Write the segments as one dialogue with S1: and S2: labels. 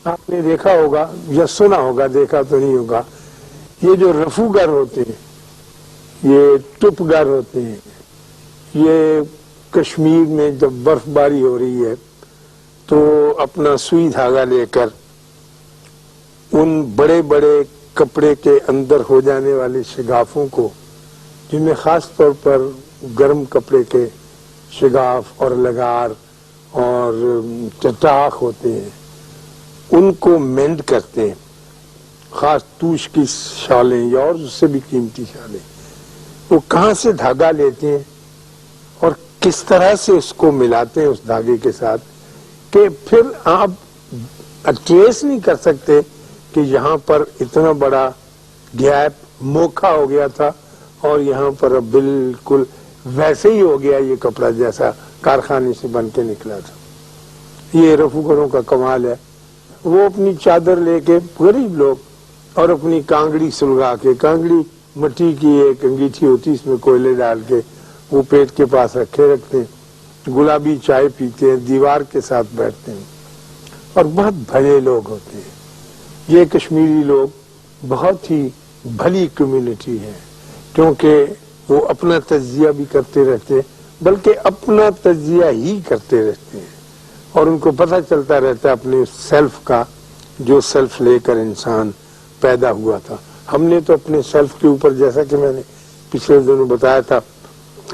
S1: آپ نے دیکھا ہوگا یا سنا ہوگا، دیکھا تو نہیں ہوگا، یہ جو رفو گر ہوتے ہیں، یہ ٹپ گر ہوتے ہیں، یہ کشمیر میں جب برف باری ہو رہی ہے تو اپنا سوئی دھاگا لے کر ان بڑے بڑے کپڑے کے اندر ہو جانے والے شگافوں کو، جن میں خاص طور پر گرم کپڑے کے شگاف اور لگار اور چٹاخ ہوتے ہیں، ان کو مینڈ کرتے ہیں، خاص توش کی شالیں یا اور اس سے بھی قیمتی شالیں، وہ کہاں سے دھاگا لیتے ہیں اور کس طرح سے اس کو ملاتے ہیں اس دھاگے کے ساتھ کہ پھر آپ ٹریس نہیں کر سکتے کہ یہاں پر اتنا بڑا گیپ موکھا ہو گیا تھا اور یہاں پر اب بالکل ویسے ہی ہو گیا یہ کپڑا جیسا کارخانے سے بن کے نکلا تھا۔ یہ رفوگروں کا کمال ہے، وہ اپنی چادر لے کے غریب لوگ اور اپنی کانگڑی سلگا کے، کانگڑی مٹی کی ایک انگیٹھی ہوتی اس میں کوئلے ڈال کے وہ پیٹ کے پاس رکھے رکھتے ہیں، گلابی چائے پیتے ہیں، دیوار کے ساتھ بیٹھتے ہیں اور بہت بھلے لوگ ہوتے ہیں۔ یہ کشمیری لوگ بہت ہی بھلی کمیونٹی ہے، کیونکہ وہ اپنا تجزیہ بھی کرتے رہتے ہیں، بلکہ اپنا تجزیہ ہی کرتے رہتے ہیں اور ان کو پتہ چلتا رہتا ہے اپنے سیلف کا، جو سیلف لے کر انسان پیدا ہوا تھا۔ ہم نے تو اپنے سیلف کے اوپر، جیسا کہ میں نے پچھلے دنوں بتایا تھا،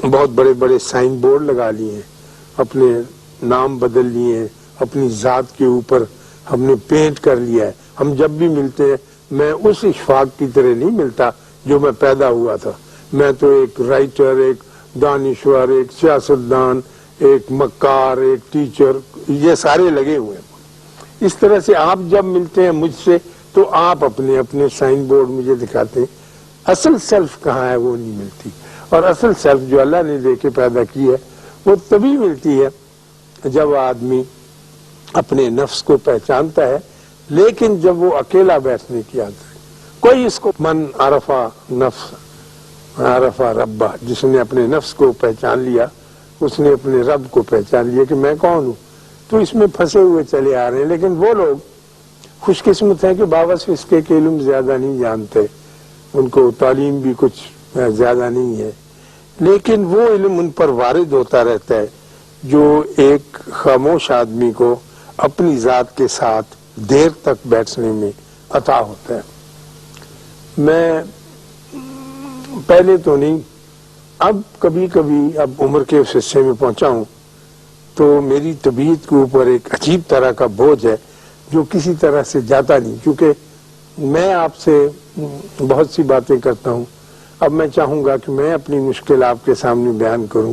S1: بہت بڑے بڑے سائن بورڈ لگا لیے ہیں، اپنے نام بدل لیے ہیں، اپنی ذات کے اوپر ہم نے پینٹ کر لیا ہے۔ ہم جب بھی ملتے ہیں میں اس اشفاق کی طرح نہیں ملتا جو میں پیدا ہوا تھا، میں تو ایک رائٹر، ایک دانشور، ایک سیاستدان، ایک مکار، ایک ٹیچر، یہ سارے لگے ہوئے ہیں۔ اس طرح سے آپ جب ملتے ہیں مجھ سے تو آپ اپنے اپنے سائن بورڈ مجھے دکھاتے ہیں، اصل سیلف کہاں ہے وہ نہیں ملتی، اور اصل سیلف جو اللہ نے دے کے پیدا کی ہے وہ تبھی ملتی ہے جب آدمی اپنے نفس کو پہچانتا ہے، لیکن جب وہ اکیلا بیٹھنے کی عادت ہے، کوئی اس کو من عرفہ نفس عرفہ ربہ، جس نے اپنے نفس کو پہچان لیا اس نے اپنے رب کو پہچان لیا کہ میں کون ہوں، تو اس میں پھنسے ہوئے چلے آ رہے ہیں۔ لیکن وہ لوگ خوش قسمت ہیں کہ باوس اس کے علم زیادہ نہیں جانتے، ان کو تعلیم بھی کچھ زیادہ نہیں ہے، لیکن وہ علم ان پر وارد ہوتا رہتا ہے جو ایک خاموش آدمی کو اپنی ذات کے ساتھ دیر تک بیٹھنے میں عطا ہوتا ہے۔ میں پہلے تو نہیں، اب کبھی کبھی اب عمر کے اس حصے میں پہنچا ہوں تو میری طبیعت کے اوپر ایک عجیب طرح کا بوجھ ہے جو کسی طرح سے جاتا نہیں، کیونکہ میں آپ سے بہت سی باتیں کرتا ہوں، اب میں چاہوں گا کہ میں اپنی مشکل آپ کے سامنے بیان کروں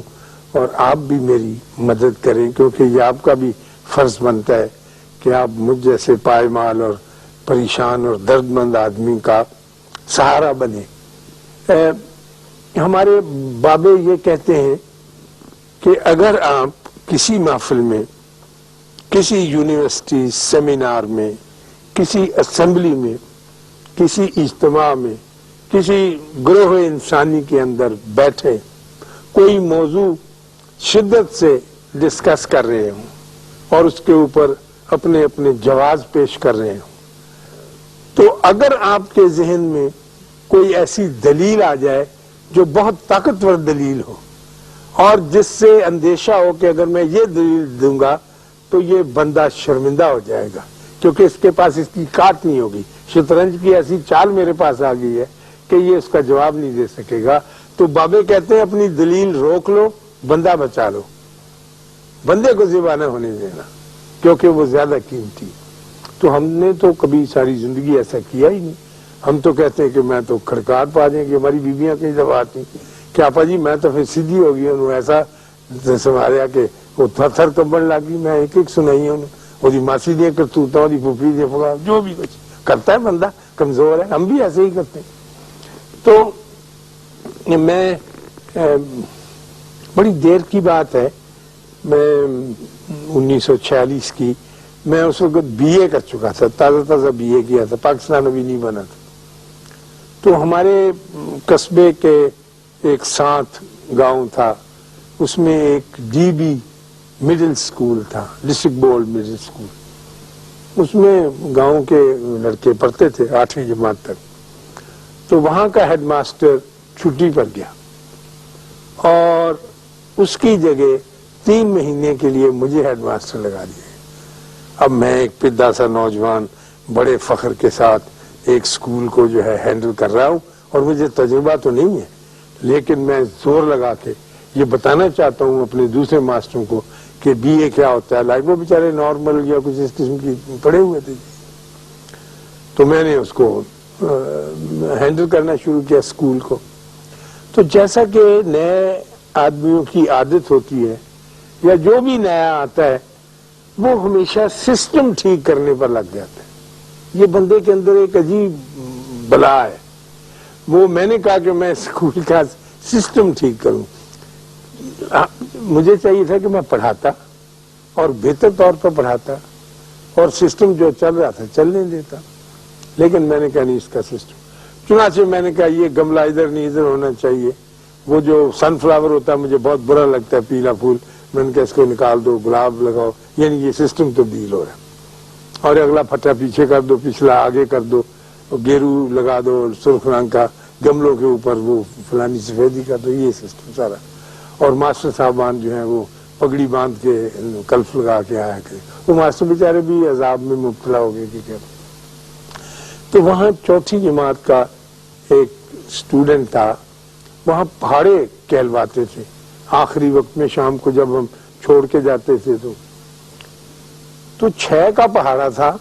S1: اور آپ بھی میری مدد کریں، کیونکہ یہ آپ کا بھی فرض بنتا ہے کہ آپ مجھ جیسے پائمال اور پریشان اور درد مند آدمی کا سہارا بنے۔ ہمارے بابے یہ کہتے ہیں کہ اگر آپ کسی محفل میں، کسی یونیورسٹی سیمینار میں، کسی اسمبلی میں، کسی اجتماع میں، کسی گروہ انسانی کے اندر بیٹھے کوئی موضوع شدت سے ڈسکس کر رہے ہوں اور اس کے اوپر اپنے اپنے جواز پیش کر رہے ہوں، تو اگر آپ کے ذہن میں کوئی ایسی دلیل آ جائے جو بہت طاقتور دلیل ہو اور جس سے اندیشہ ہو کہ اگر میں یہ دلیل دوں گا تو یہ بندہ شرمندہ ہو جائے گا کیونکہ اس کے پاس اس کی کاٹ نہیں ہوگی، شطرنج کی ایسی چال میرے پاس آ گئی ہے کہ یہ اس کا جواب نہیں دے سکے گا، تو بابے کہتے ہیں اپنی دلیل روک لو، بندہ بچا لو، بندے کو ذبح نہ ہونے دینا کیونکہ وہ زیادہ قیمتی۔ تو ہم نے تو کبھی ساری زندگی ایسا کیا ہی نہیں، ہم تو کہتے ہیں کہ میں تو کھڑکار پا جائیں گے، ہماری بیویاں کئی دفعہ آتی کہ آپا جی میں تو پھر سیدھی ہو گئی، انہوں ایسا سنبھالیا کہ وہ تھر تھر کمبن لگی، میں ایک ایک سنائی انہوں، وہی ماسی دیا کرتوتا، وہی پھوپھی دیا پھوپھا، جو بھی کچھ کرتا ہے بندہ کمزور ہے، ہم بھی ایسے ہی کرتے ہیں۔ تو میں بڑی دیر کی بات ہے، میں 1946 کی، میں اس وقت بی اے کر چکا تھا، تازہ تازہ بی اے کیا تھا، پاکستان ابھی نہیں بنا تھا، تو ہمارے قصبے کے ایک ساتھ گاؤں تھا، اس میں ایک ڈی بی مڈل سکول تھا، ڈسٹرکٹ بورڈ مڈل سکول، اس میں گاؤں کے لڑکے پڑھتے تھے 8ویں جماعت تک. تو وہاں کا ہیڈ ماسٹر چھٹی پر گیا اور اس کی جگہ 3 مہینے کے لیے مجھے ہیڈ ماسٹر لگا دیا. اب میں ایک پدا سا نوجوان بڑے فخر کے ساتھ ایک اسکول کو جو ہے ہینڈل کر رہا ہوں اور مجھے تجربہ تو نہیں ہے، لیکن میں زور لگا کے یہ بتانا چاہتا ہوں اپنے دوسرے ماسٹروں کو کہ بی اے کیا ہوتا ہے. لائک وہ بیچارے نارمل یا کچھ اس قسم کی پڑھے ہوئے تھے. تو میں نے اس کو ہینڈل کرنا شروع کیا اسکول کو. تو جیسا کہ نئے آدمیوں کی عادت ہوتی ہے یا جو بھی نیا آتا ہے وہ ہمیشہ سسٹم ٹھیک کرنے پر لگ جاتا ہے. یہ بندے کے اندر ایک عجیب بلا ہے. وہ میں نے کہا کہ میں اسکول کا سسٹم ٹھیک کروں. مجھے چاہیے تھا کہ میں پڑھاتا اور بہتر طور پر پڑھاتا اور سسٹم جو چل رہا تھا چلنے دیتا، لیکن میں نے کہا نہیں اس کا سسٹم. چنانچہ میں نے کہا یہ گملہ ادھر نہیں ادھر ہونا چاہیے. وہ جو سن فلاور ہوتا ہے مجھے بہت برا لگتا ہے، پیلا پھول. میں نے کہا اس کو نکال دو، گلاب لگاؤ. یعنی یہ سسٹم تبدیل ہو رہا ہے. اور اگلا پھٹا پیچھے کر دو، پچھلا آگے کر دو، گیرو لگا دو سرخ رنگ کا، گملوں کے اوپر وہ فلانی سفیدی کر دو. یہ سسٹم سارا. اور ماسٹر صاحبان جو ہیں وہ پگڑی باندھ کے کلف لگا کے آیا کرے. وہ ماسٹر بیچارے بھی عذاب میں مبتلا ہو گئے کہ کیا. تو وہاں 4تھی جماعت کا ایک اسٹوڈنٹ تھا. وہاں پہاڑے کہلواتے تھے. آخری وقت میں شام کو جب ہم چھوڑ کے جاتے تھے تو 6 کا پہاڑا تھا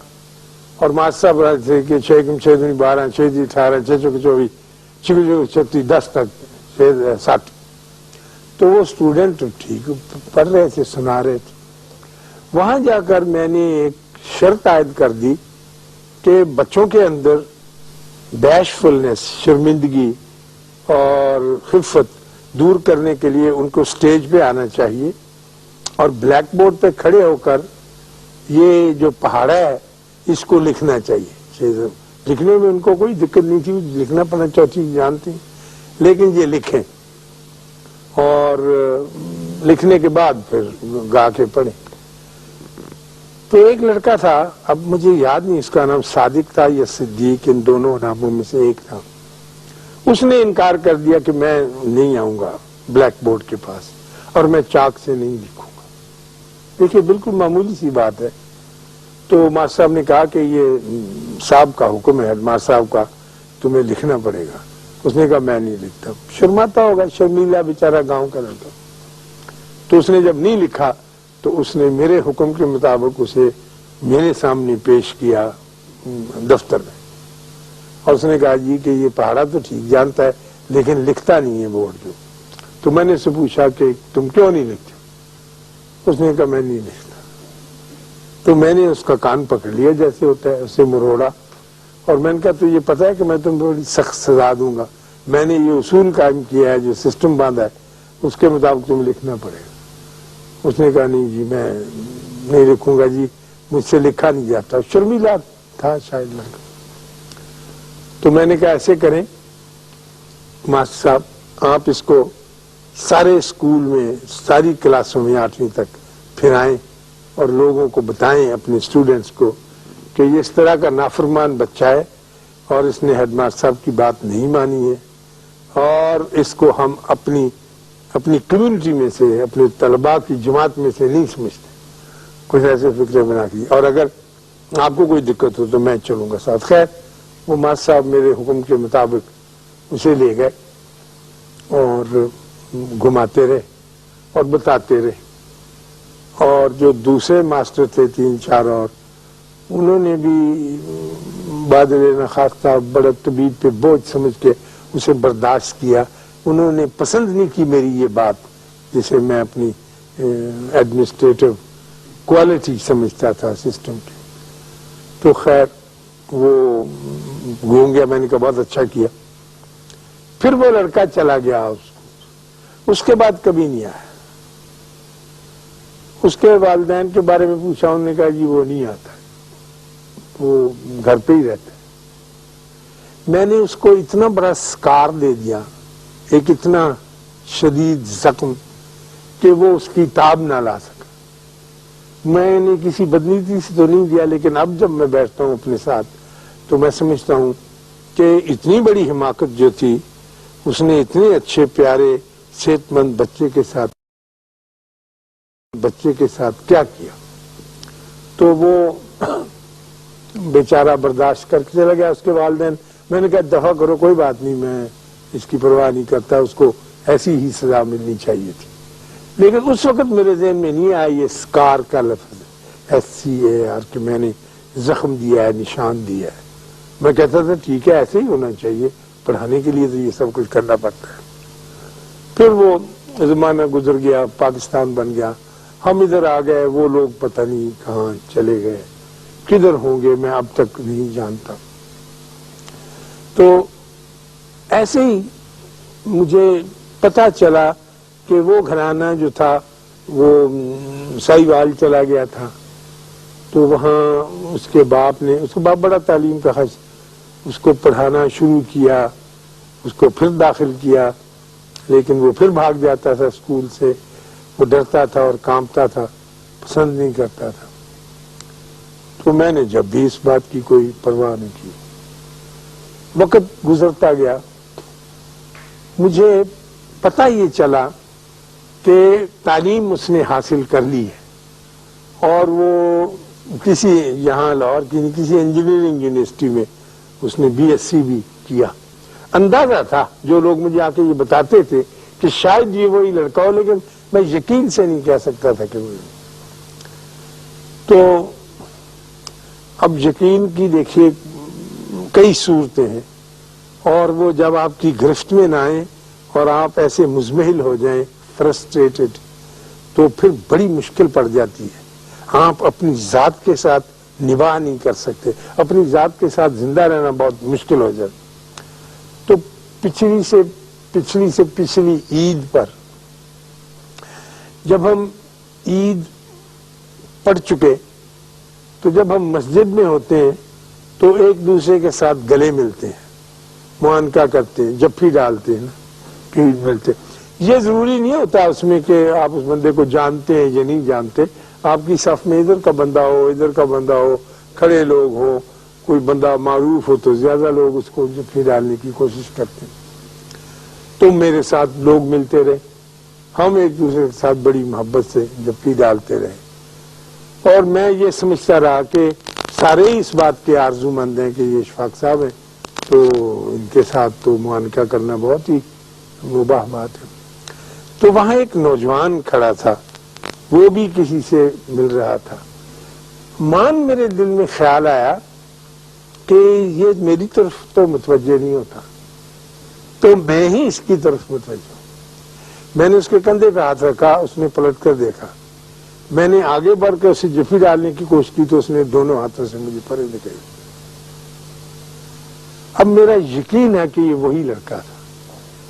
S1: اور ماسٹر صاحب رہے تھے کہ 6 کم 6 دن 12 6 دی 18 6 چوک 24 6 36 10 تک 60. تو وہ اسٹوڈنٹ ٹھیک پڑھ رہے تھے، سنا رہے تھے. وہاں جا کر میں نے ایک شرط عائد کر دی کہ بچوں کے اندر بیشفلنس، شرمندگی اور خفت دور کرنے کے لیے ان کو سٹیج پہ آنا چاہیے اور بلیک بورڈ پہ کھڑے ہو کر یہ جو پہاڑا ہے اس کو لکھنا چاہیے. لکھنے میں ان کو کوئی دقت نہیں تھی، لکھنا پڑھنا چوتھی جانتی، لیکن یہ لکھیں اور لکھنے کے بعد پھر گا کے پڑھیں. تو ایک لڑکا تھا، اب مجھے یاد نہیں اس کا نام صادق تھا یا صدیق، ان دونوں ناموں میں سے ایک تھا. اس نے انکار کر دیا کہ میں نہیں آؤں گا بلیک بورڈ کے پاس اور میں چاک سے نہیں لکھوں گا. دیکھیے بالکل معمولی سی بات ہے. تو ماسٹر صاحب نے کہا کہ یہ صاحب کا حکم ہے، ہیڈ ماسٹر صاحب کا، تمہیں لکھنا پڑے گا. اس نے کہا میں نہیں لکھتا. شرماتا ہوگا، شرمیلا بیچارہ گاؤں کا لڑکا. تو اس نے جب نہیں لکھا تو اس نے میرے حکم کے مطابق اسے میرے سامنے پیش کیا دفتر میں اور اس نے کہا جی کہ یہ پہاڑا تو ٹھیک جانتا ہے لیکن لکھتا نہیں ہے بورڈ جو. تو میں نے اس سے پوچھا کہ تم کیوں نہیں لکھتے؟ اس نے کہا میں نہیں لکھتا. تو میں نے اس کا کان پکڑ لیا جیسے ہوتا ہے، اسے مروڑا اور میں نے کہا تو یہ پتا ہے کہ میں تم بڑی سخت سزا دوں گا. میں نے یہ اصول قائم کیا ہے، جو سسٹم باندھا ہے اس کے مطابق تمہیں لکھنا پڑے گا. اس نے کہا نہیں جی میں نہیں لکھوں گا جی، مجھ سے لکھا نہیں جاتا. شرمیلا تھا شاید لڑکا. تو میں نے کہا ایسے کریں ماسٹر صاحب، آپ اس کو سارے اسکول میں ساری کلاسوں میں 8ویں تک پھرائیں اور لوگوں کو بتائیں اپنے اسٹوڈنٹس کو کہ یہ اس طرح کا نافرمان بچہ ہے اور اس نے ہیڈ ماسٹر صاحب کی بات نہیں مانی ہے اور اس کو ہم اپنی کمیونٹی میں سے، اپنے طلباء کی جماعت میں سے نہیں سمجھتے. کچھ ایسے فکرے بنا کی اور اگر آپ کو کوئی دقت ہو تو میں چلوں گا ساتھ. خیر وہ ماسٹر صاحب میرے حکم کے مطابق اسے لے گئے اور گھماتے رہے اور بتاتے رہے. اور جو دوسرے ماسٹر تھے 3-4 اور انہوں نے بھی بادل نخواستہ بڑا طبیب پہ بوجھ سمجھ کے اسے برداشت کیا. انہوں نے پسند نہیں کی میری یہ بات جسے میں اپنی ایڈمنسٹریٹو کوالٹی سمجھتا تھا سسٹم کی. تو خیر وہ گھوم گیا. میں نے کہا بہت اچھا کیا. پھر وہ لڑکا چلا گیا. اس کے بعد کبھی نہیں آیا. اس کے والدین کے بارے میں پوچھا، انہوں نے کہا جی وہ نہیں آتا، وہ گھر پہ ہی رہتا ہے. میں نے اس کو اتنا بڑا سکار دے دیا، ایک اتنا شدید زخم کہ وہ اس کی تاب نہ لا سکا. میں نے کسی بدنیتی سے تو نہیں دیا، لیکن اب جب میں بیٹھتا ہوں اپنے ساتھ تو میں سمجھتا ہوں کہ اتنی بڑی حماقت جو تھی اس نے اتنے اچھے پیارے صحت مند بچے کے ساتھ کیا کیا. تو وہ بیچارہ برداشت کر کے چلا گیا. اس کے والدین، میں نے کہا دفع کرو، کوئی بات نہیں، میں اس کی پرواہ نہیں کرتا، اس کو ایسی ہی سزا ملنی چاہیے تھی. لیکن اس وقت میرے ذہن میں نہیں آیا یہ اسکار کا لفظ SCAR کہ میں نے زخم دیا ہے، نشان دیا ہے. میں کہتا تھا ٹھیک ہے، ایسے ہی ہونا چاہیے، پڑھانے کے لیے تو یہ سب کچھ کرنا پڑتا ہے. پھر وہ زمانہ گزر گیا، پاکستان بن گیا، ہم ادھر آ گئے، وہ لوگ پتہ نہیں کہاں چلے گئے، کدھر ہوں گے میں اب تک نہیں جانتا. تو ایسے ہی مجھے پتا چلا کہ وہ گھرانہ جو تھا وہ ساہیوال چلا گیا تھا. تو وہاں اس کے باپ بڑا تعلیم کا خرچ، اس کو پڑھانا شروع کیا، اس کو پھر داخل کیا، لیکن وہ پھر بھاگ جاتا تھا اسکول سے. وہ ڈرتا تھا اور کانپتا تھا، پسند نہیں کرتا تھا. تو میں نے جب بھی اس بات کی کوئی پرواہ نہیں کی. وقت گزرتا گیا، مجھے پتہ یہ چلا کہ تعلیم اس نے حاصل کر لی ہے اور وہ کسی یہاں لاہور کی کسی انجینئرنگ یونیورسٹی میں اس نے BSc بھی کیا. اندازہ تھا، جو لوگ مجھے آ کے یہ بتاتے تھے کہ شاید یہ وہی لڑکا ہو، لیکن میں یقین سے نہیں کہہ سکتا تھا کہ وہ. تو اب یقین کی دیکھیے کئی صورتیں ہیں، اور وہ جب آپ کی گرفت میں نہ آئیں اور آپ ایسے مزمحل ہو جائیں، فرسٹریٹڈ، تو پھر بڑی مشکل پڑ جاتی ہے. آپ اپنی ذات کے ساتھ نباہ نہیں کر سکتے، اپنی ذات کے ساتھ زندہ رہنا بہت مشکل ہو جاتا. تو پچھلی سے پچھلی عید پر جب ہم عید پڑھ چکے تو جب ہم مسجد میں ہوتے ہیں تو ایک دوسرے کے ساتھ گلے ملتے ہیں، معانقہ کرتے ہیں، جپھی ڈالتے ہیں نا، عید ملتے. یہ ضروری نہیں ہوتا اس میں کہ آپ اس بندے کو جانتے ہیں یا نہیں جانتے. آپ کی صف میں ادھر کا بندہ ہو، ادھر کا بندہ ہو، کھڑے لوگ ہو، کوئی بندہ معروف ہو تو زیادہ لوگ اس کو جپھی ڈالنے کی کوشش کرتے ہیں. تو میرے ساتھ لوگ ملتے رہے، ہم ایک دوسرے کے ساتھ بڑی محبت سے جپھی ڈالتے رہے. اور میں یہ سمجھتا رہا کہ سارے ہی اس بات کے آرزو مند ہیں کہ یہ اشفاق صاحب ہیں، تو ان کے ساتھ تو معانقہ کرنا بہت ہی مباح بات ہے. تو وہاں ایک نوجوان کھڑا تھا، وہ بھی کسی سے مل رہا تھا. میرے دل میں خیال آیا کہ یہ میری طرف تو متوجہ نہیں ہوتا، تو میں ہی اس کی طرف متوجہ ہوں. میں نے اس کے کندھے پہ ہاتھ رکھا، اس نے پلٹ کر دیکھا. میں نے آگے بڑھ کر اسے جفی ڈالنے کی کوشش کی تو اس نے دونوں ہاتھوں سے مجھے پرے نکالی. اب میرا یقین ہے کہ یہ وہی لڑکا تھا.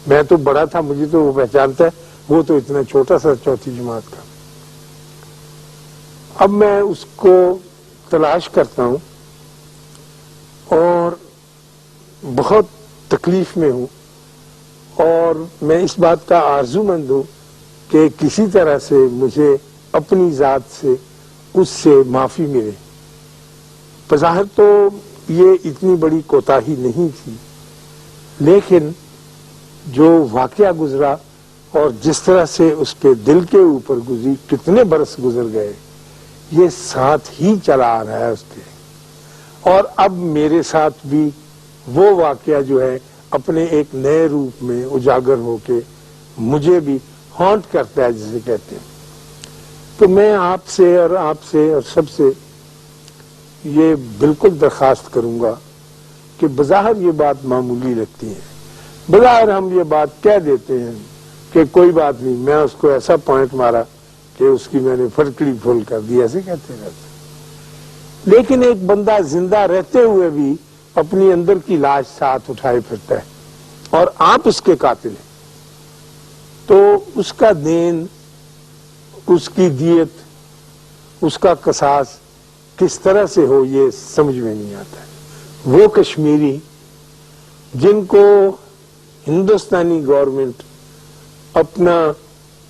S1: میں تو بڑا تھا، مجھے تو وہ پہچانتا ہے، وہ تو اتنا چھوٹا سا چوتھی جماعت کا. اب میں اس کو تلاش کرتا ہوں اور بہت تکلیف میں ہوں، اور میں اس بات کا آرزو مند ہوں کہ کسی طرح سے مجھے اپنی ذات سے اس سے معافی ملے. بظاہر تو یہ اتنی بڑی کوتاہی نہیں تھی، لیکن جو واقعہ گزرا اور جس طرح سے اس کے دل کے اوپر گزری، کتنے برس گزر گئے، یہ ساتھ ہی چلا آ رہا ہے اس کے. اور اب میرے ساتھ بھی وہ واقعہ جو ہے اپنے ایک نئے روپ میں اجاگر ہو کے مجھے بھی ہانٹ کرتا ہے، جسے کہتے ہیں. تو میں آپ سے اور سب سے یہ بالکل درخواست کروں گا کہ بظاہر یہ بات معمولی لگتی ہے، بظاہر ہم یہ بات کہہ دیتے ہیں کہ کوئی بات نہیں، میں اس کو ایسا پوائنٹ مارا کہ اس کی میں نے پھٹکڑی پھول کر دی، ایسے کہتے رہتے. لیکن ایک بندہ زندہ رہتے ہوئے بھی اپنی اندر کی لاش ساتھ اٹھائے پھرتا ہے، اور آپ اس کے قاتل ہیں، تو اس کا دین، اس کی دیت، اس کا قصاص کس طرح سے ہو یہ سمجھ میں نہیں آتا ہے. وہ کشمیری جن کو ہندوستانی گورنمنٹ اپنا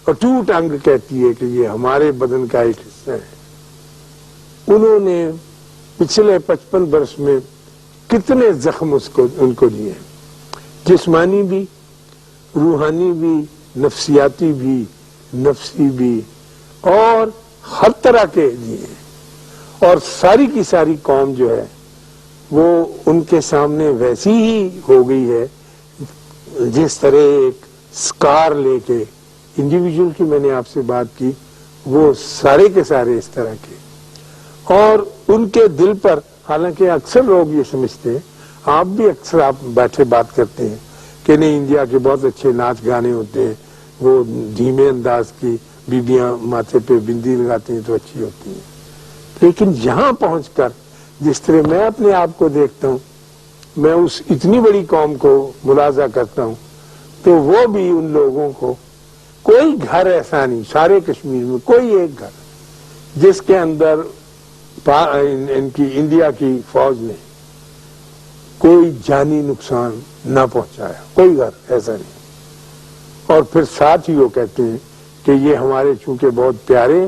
S1: اٹوٹ انگ کہتی ہے کہ یہ ہمارے بدن کا ایک حصہ ہے، انہوں نے پچھلے 55 برس میں کتنے زخم ان کو دیے، جسمانی بھی، روحانی بھی، نفسیاتی بھی، نفسی بھی، اور ہر طرح کے دیے. اور ساری کی ساری قوم جو ہے وہ ان کے سامنے ویسی ہی ہو گئی ہے جس طرح ایک سکار لے کے انڈیویجول کی میں نے آپ سے بات کی، وہ سارے کے سارے اس طرح کے. اور ان کے دل پر، حالانکہ اکثر لوگ یہ سمجھتے ہیں، آپ بھی اکثر آپ بیٹھے بات کرتے ہیں کہ نہیں انڈیا کے بہت اچھے ناچ گانے ہوتے ہیں، وہ دھیمے انداز کی بیبیاں ماتھے پہ بندی لگاتی ہیں تو اچھی ہوتی ہیں. لیکن یہاں پہنچ کر جس طرح میں اپنے آپ کو دیکھتا ہوں، میں اس اتنی بڑی قوم کو ملاحظہ کرتا ہوں، تو وہ بھی ان لوگوں کو، کوئی گھر ایسا نہیں سارے کشمیر میں، کوئی ایک گھر جس کے اندر ان کی انڈیا کی فوج نے کوئی جانی نقصان نہ پہنچایا، کوئی گھر ایسا نہیں. اور پھر ساتھ ہی وہ کہتے ہیں کہ یہ ہمارے چونکہ بہت پیارے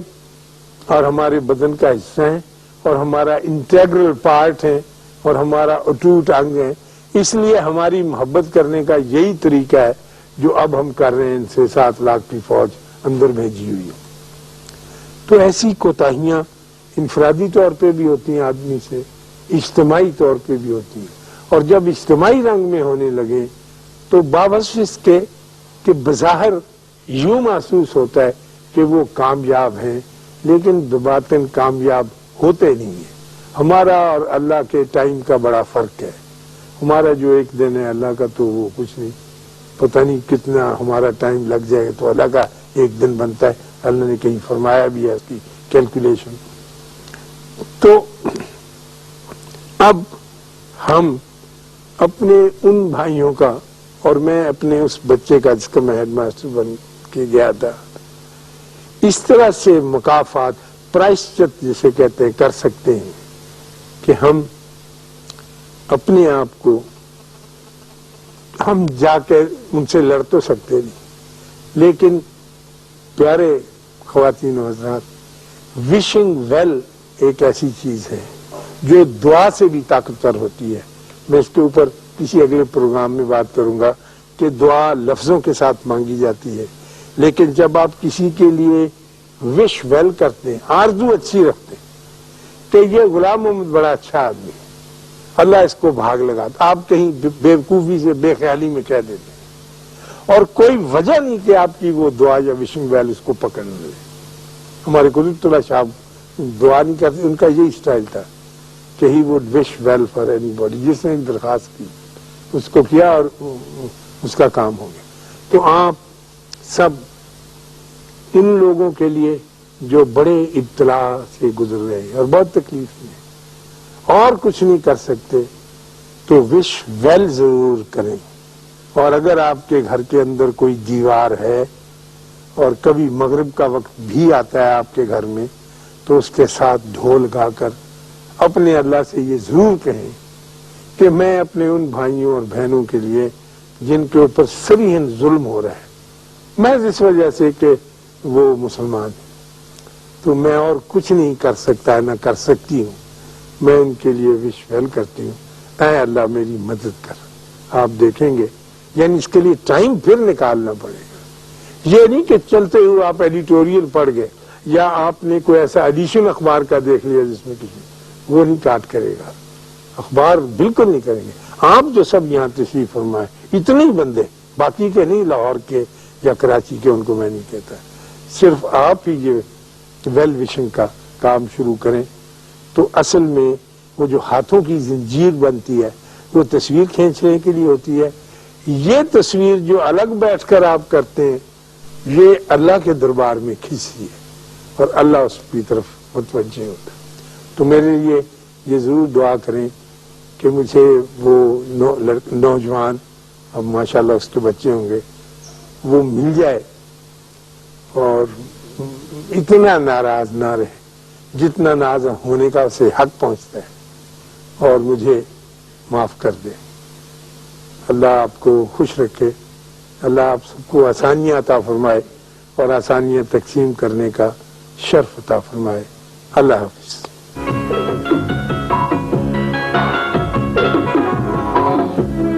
S1: اور ہمارے بدن کا حصہ ہیں اور ہمارا انٹیگرل پارٹ ہے اور ہمارا اٹوٹ انگ ہے، اس لیے ہماری محبت کرنے کا یہی طریقہ ہے جو اب ہم کر رہے ہیں، ان سے 7 لاکھ کی فوج اندر بھیجی ہوئی ہے. تو ایسی کوتاہیاں انفرادی طور پہ بھی ہوتی ہیں آدمی سے، اجتماعی طور پہ بھی ہوتی ہیں. اور جب اجتماعی رنگ میں ہونے لگے تو باوجود اس کے کہ بظاہر یوں محسوس ہوتا ہے کہ وہ کامیاب ہیں، لیکن بباطن کامیاب ہوتے نہیں ہیں. ہمارا اور اللہ کے ٹائم کا بڑا فرق ہے. ہمارا جو ایک دن ہے اللہ کا تو وہ کچھ نہیں، پتہ نہیں کتنا ہمارا ٹائم لگ جائے گا تو اللہ کا ایک دن بنتا ہے. اللہ نے کہیں فرمایا بھی ہے اس کی کیلکولیشن. تو اب ہم اپنے ان بھائیوں کا، اور میں اپنے اس بچے کا جس کا میں ہیڈ ماسٹر بن کے گیا تھا، اس طرح سے مکافات، پرائشچت جسے کہتے ہیں، کر سکتے ہیں کہ ہم اپنے آپ کو، ہم جا کے ان سے لڑ تو سکتے نہیں، لیکن پیارے خواتین و حضرات، وشنگ ویل ایک ایسی چیز ہے جو دعا سے بھی طاقتور ہوتی ہے. میں اس کے اوپر کسی اگلے پروگرام میں بات کروں گا کہ دعا لفظوں کے ساتھ مانگی جاتی ہے، لیکن جب آپ کسی کے لیے وش ویل کرتے ہیں، آرزو اچھی رکھتے ہیں کہ یہ غلام محمد بڑا اچھا آدمی ہے، اللہ اس کو بھاگ لگاتا، آپ کہیں بیوقوفی سے بے خیالی میں کہہ دیتے ہیں اور کوئی وجہ نہیں کہ آپ کی وہ دعا یا وشنگ ویل اس کو پکڑ لے. ہمارے قدرت اللہ صاحب دعا نہیں کرتے، ان کا یہی اسٹائل تھا کہ he would wish well for anybody. جس نے درخواست کی اس کو کیا اور اس کا کام ہو گیا. تو آپ سب ان لوگوں کے لیے جو بڑے ابتلا سے گزر رہے ہیں اور بہت تکلیف میں اور کچھ نہیں کر سکتے، تو وش ویل ضرور کریں. اور اگر آپ کے گھر کے اندر کوئی دیوار ہے اور کبھی مغرب کا وقت بھی آتا ہے آپ کے گھر میں، تو اس کے ساتھ ڈھول گا کر اپنے اللہ سے یہ ضرور کہیں کہ میں اپنے ان بھائیوں اور بہنوں کے لیے جن کے اوپر صریحاً ظلم ہو رہا ہے، میں اس وجہ سے کہ وہ مسلمان ہیں، تو میں اور کچھ نہیں کر سکتا، نہ کر سکتی ہوں، میں ان کے لیے وش ویل کرتی ہوں، اے اللہ میری مدد کر. آپ دیکھیں گے، یعنی اس کے لیے ٹائم پھر نکالنا پڑے گا. یہ نہیں کہ چلتے ہوئے آپ ایڈیٹوریل پڑھ گئے یا آپ نے کوئی ایسا ایڈیشن اخبار کا دیکھ لیا جس میں کسی، وہ نہیں کاٹ کرے گا، اخبار بالکل نہیں کریں گے. آپ جو سب یہاں تشریف فرمائے، اتنے ہی بندے، باقی کے نہیں، لاہور کے یا کراچی کے، ان کو میں نہیں کہتا، صرف آپ ہی یہ ویل وشنگ کا کام شروع کریں. تو اصل میں وہ جو ہاتھوں کی زنجیر بنتی ہے وہ تصویر کھینچنے کے لیے ہوتی ہے. یہ تصویر جو الگ بیٹھ کر آپ کرتے ہیں، یہ اللہ کے دربار میں کھینچتی ہے اور اللہ اس کی طرف متوجہ ہوتا ہے. تو میرے لیے یہ ضرور دعا کریں کہ مجھے وہ نوجوان، اب ماشاءاللہ اس کے بچے ہوں گے، وہ مل جائے اور اتنا ناراض نہ رہے جتنا ناراض ہونے کا اسے حق پہنچتا ہے، اور مجھے معاف کر دے. اللہ آپ کو خوش رکھے، اللہ آپ سب کو آسانیاں عطا فرمائے اور آسانیاں تقسیم کرنے کا شرف عطا فرمائے. اللہ حافظ. ہے.